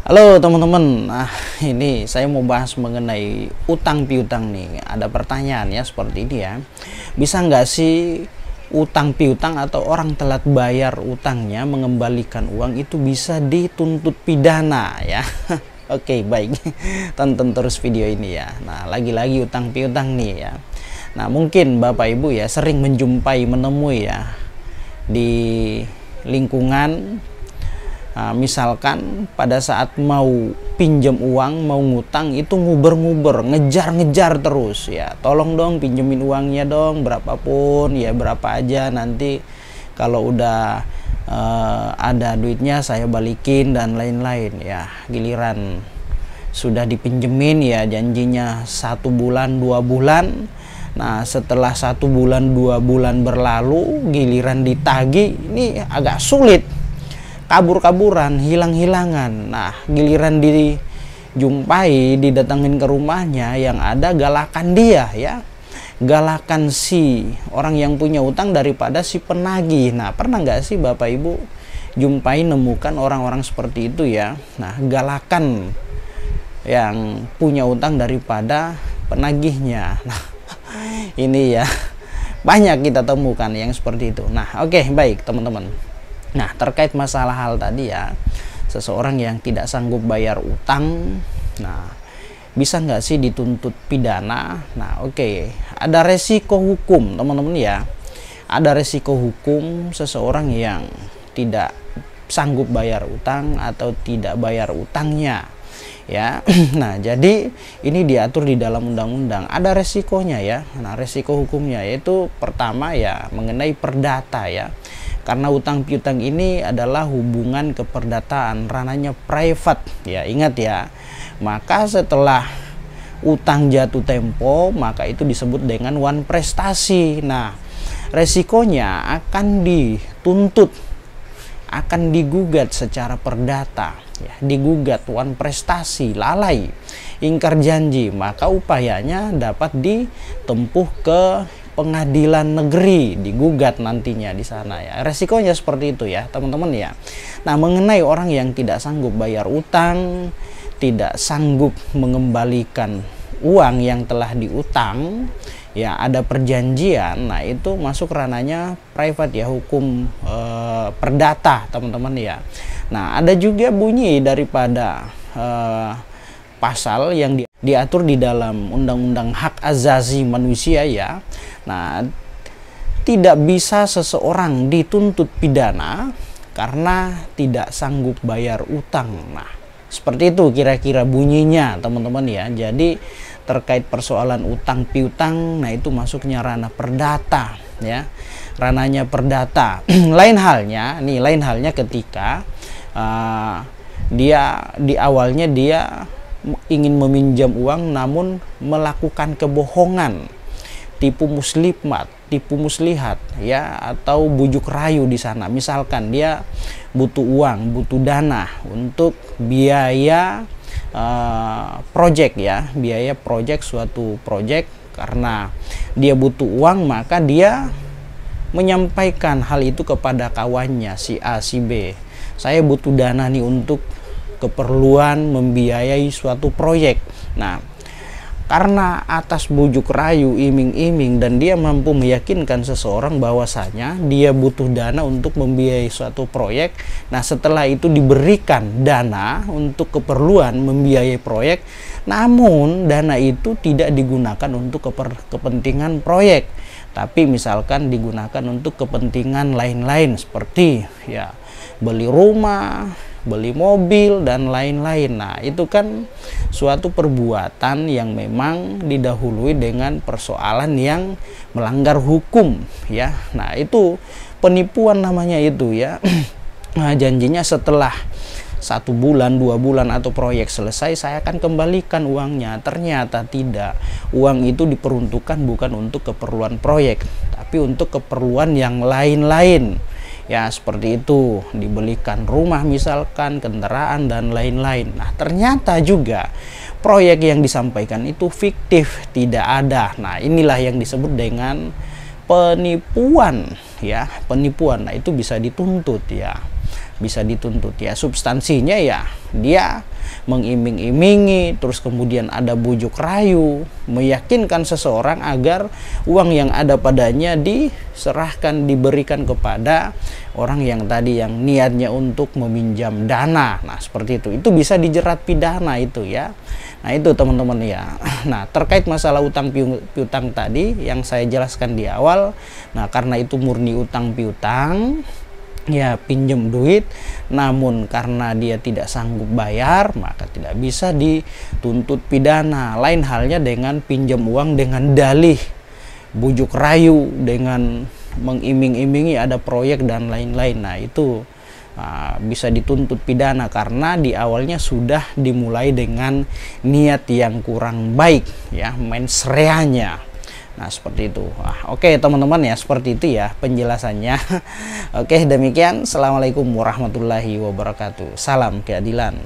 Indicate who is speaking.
Speaker 1: Halo teman-teman, nah ini saya mau bahas mengenai utang piutang nih. Ada pertanyaan ya seperti ini ya. Bisa nggak sih utang piutang atau orang telat bayar utangnya mengembalikan uang itu bisa dituntut pidana ya? Oke, baik, tonton terus video ini ya. Nah, lagi-lagi utang piutang nih ya. Nah, mungkin Bapak Ibu ya sering menemui ya di lingkungan. Nah, misalkan pada saat mau pinjam uang, mau ngutang itu nguber-nguber, ngejar-ngejar terus ya. Tolong dong pinjemin uangnya dong, berapapun ya, berapa aja nanti kalau udah ada duitnya saya balikin dan lain-lain ya. Giliran sudah dipinjemin ya janjinya 1 bulan 2 bulan. Nah, setelah 1 bulan 2 bulan berlalu, giliran ditagih ini agak sulit. Kabur-kaburan, hilang-hilangan. Nah, giliran dijumpai, didatengin ke rumahnya, yang ada galakan dia ya. Galakan si orang yang punya utang daripada si penagih. Nah, pernah nggak sih Bapak Ibu jumpai nemukan orang-orang seperti itu ya? Nah, galakan yang punya utang daripada penagihnya. Nah, ini ya banyak kita temukan yang seperti itu. Nah, oke, baik teman-teman. Nah, terkait masalah hal tadi ya, seseorang yang tidak sanggup bayar utang, nah bisa nggak sih dituntut pidana? Nah, oke, ada resiko hukum teman-teman ya. Ada resiko hukum seseorang yang tidak sanggup bayar utang atau tidak bayar utangnya ya. Nah, jadi ini diatur di dalam undang-undang. Ada resikonya ya. Nah, resiko hukumnya yaitu pertama ya mengenai perdata ya. Karena utang piutang ini adalah hubungan keperdataan, ranahnya private ya, ingat ya. Maka setelah utang jatuh tempo, maka itu disebut dengan wan prestasi. Nah, resikonya akan dituntut, akan digugat secara perdata ya, digugat wan prestasi, lalai, ingkar janji, maka upayanya dapat ditempuh ke pengadilan negeri, digugat nantinya di sana ya. Resikonya seperti itu ya teman-teman ya. Nah, mengenai orang yang tidak sanggup bayar utang, tidak sanggup mengembalikan uang yang telah diutang ya, ada perjanjian. Nah, itu masuk ranahnya private ya, hukum perdata teman-teman ya. Nah, ada juga bunyi daripada pasal yang diatur di dalam Undang-Undang Hak Asasi Manusia ya. Nah, tidak bisa seseorang dituntut pidana karena tidak sanggup bayar utang. Nah, seperti itu kira-kira bunyinya teman-teman ya. Jadi terkait persoalan utang piutang, nah itu masuknya ranah perdata ya. Ranahnya perdata. Lain halnya ketika dia di awalnya dia ingin meminjam uang namun melakukan kebohongan, tipu muslihat ya, atau bujuk rayu di sana. Misalkan dia butuh uang, butuh dana untuk biaya project ya, biaya project, suatu project. Karena dia butuh uang, maka dia menyampaikan hal itu kepada kawannya si A, si B. Saya butuh dana nih untuk keperluan membiayai suatu proyek. Nah, karena atas bujuk rayu, iming-iming, dan dia mampu meyakinkan seseorang bahwasanya dia butuh dana untuk membiayai suatu proyek. Nah, setelah itu diberikan dana untuk keperluan membiayai proyek, namun dana itu tidak digunakan untuk kepentingan proyek, tapi misalkan digunakan untuk kepentingan lain-lain seperti ya beli rumah, beli mobil, dan lain-lain. Nah, itu kan suatu perbuatan yang memang didahului dengan persoalan yang melanggar hukum ya. Nah, itu penipuan namanya itu ya. Nah, janjinya setelah 1 bulan 2 bulan atau proyek selesai saya akan kembalikan uangnya. Ternyata tidak. Uang itu diperuntukkan bukan untuk keperluan proyek, tapi untuk keperluan yang lain-lain ya, seperti itu. Dibelikan rumah misalkan, kendaraan, dan lain-lain. Nah, ternyata juga proyek yang disampaikan itu fiktif, tidak ada. Nah, inilah yang disebut dengan penipuan ya, penipuan. Nah, itu bisa dituntut ya. bisa dituntut ya. Substansinya ya dia mengiming-imingi, terus kemudian ada bujuk rayu, meyakinkan seseorang agar uang yang ada padanya diserahkan, diberikan kepada orang yang tadi yang niatnya untuk meminjam dana. Nah seperti itu bisa dijerat pidana itu ya. Nah itu teman-teman ya. Nah terkait masalah utang piutang tadi yang saya jelaskan di awal, nah karena itu murni utang piutang ya, pinjam duit namun karena dia tidak sanggup bayar maka tidak bisa dituntut pidana. Lain halnya dengan pinjam uang dengan dalih bujuk rayu, dengan mengiming-imingi ada proyek dan lain-lain. Nah itu bisa dituntut pidana karena di awalnya sudah dimulai dengan niat yang kurang baik ya, mensreanya. Nah seperti itu. Oke teman-teman ya, seperti itu ya penjelasannya. Oke demikian, assalamualaikum warahmatullahi wabarakatuh, salam keadilan.